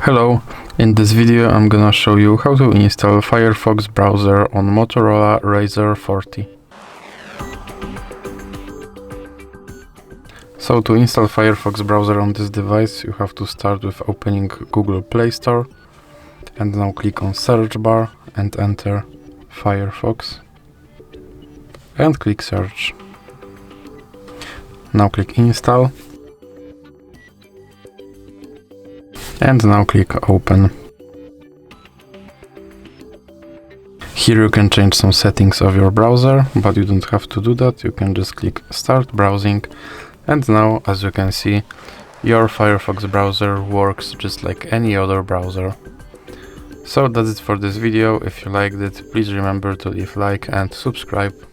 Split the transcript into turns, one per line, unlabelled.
Hello, in this video I'm gonna show you how to install Firefox browser on Motorola Razr 40. So to install Firefox browser on this device you have to start with opening Google Play Store and now click on search bar and enter Firefox and click search. Now click install and now click open. Here you can change some settings of your browser, but you don't have to do that. You can just click start browsing, and now as you can see your Firefox browser works just like any other browser. So that's it for this video. If you liked it, please remember to leave a like and subscribe.